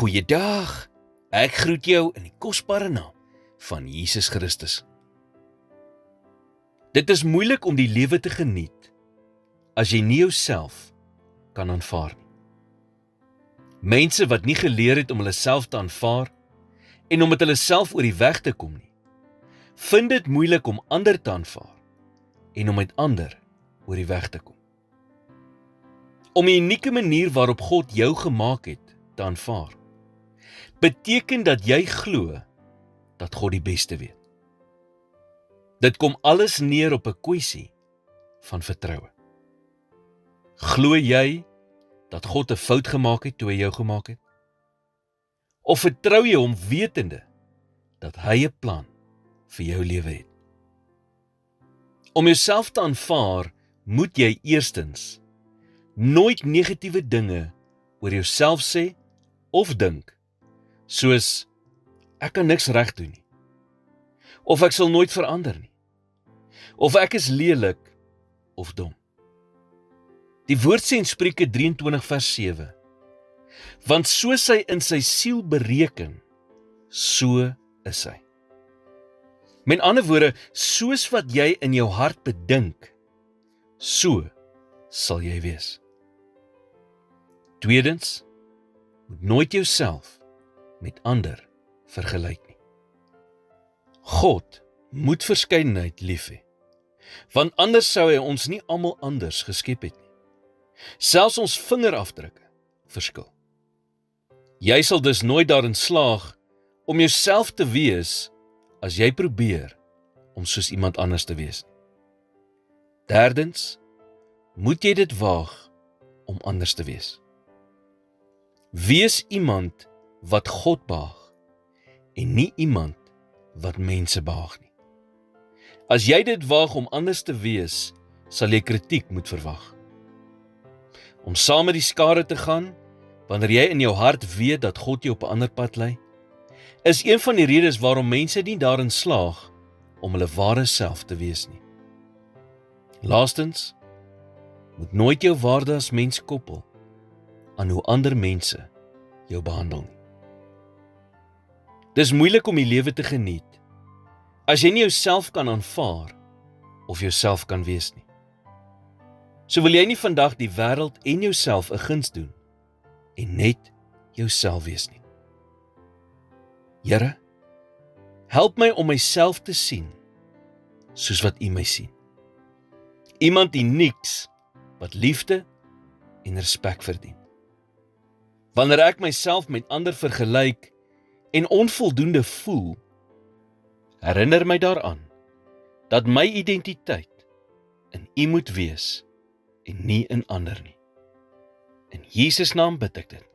Goeiedag, ek groet jou in die kosbare naam van Jesus Christus. Dit is moeilik om die lewe te geniet as jy nie jouself kan aanvaar nie. Mense wat nie geleer het om hulle self te aanvaar en om met hulle self oor die weg te kom nie, vind dit moeilik om ander te aanvaar en om met ander oor die weg te kom. Om die unieke manier waarop God jou gemaak het te aanvaar, beteken dat jy glo dat God die beste weet. Dit kom alles neer op 'n kwessie van vertroue. Glo jy dat God 'n fout gemaak het toe hy jou gemaak het? Of vertrou jy hom wetende dat hy 'n plan vir jou lewe het? Om jouself te aanvaar, moet jy eerstens nooit negatiewe dinge oor jouself sê of dink, soos ek kan niks reg doen nie, of ek sal nooit verander nie, of ek is lelik of dom. Die woord sê in Spreuke 23 vers 7, want soos hy in sy siel bereken, so is hy. Met ander woorde, soos wat jy in jou hart bedink, so sal jy wees. Tweedens, moet nooit jouself met ander vergelyk nie. God moet verskeidenheid lief hê, want anders sou hy ons nie almal anders geskep het nie. Selfs ons vingerafdrukke verskil. Jy sal dus nooit daarin slaag om jouself te wees as jy probeer om soos iemand anders te wees nie. Derdens, moet jy dit waag om anders te wees. Wees iemand wat God behaag en nie iemand wat mense behaag nie. As jy dit waag om anders te wees, sal jy kritiek moet verwag. Om saam met die skare te gaan, wanneer jy in jou hart weet dat God jou op 'n ander pad lei, is een van die redes waarom mense nie daarin slaag om hulle ware self te wees nie. Laastens, moet nooit jou waarde as mens koppel aan hoe ander mense jou behandel nie. Dis moeilik om die lewe te geniet as jy nie jouself kan aanvaar of jouself kan wees nie. So wil jy nie vandag die wêreld en jouself 'n guns doen en net jouself wees nie. Here, help my om myself te sien soos wat U my sien. Iemand unieks wat liefde en respek verdien. Wanneer ek myself met ander vergelyk en onvoldoende voel, herinner my daaraan dat my identiteit in U moet wees en nie in ander nie. In Jesus naam bid ek dit.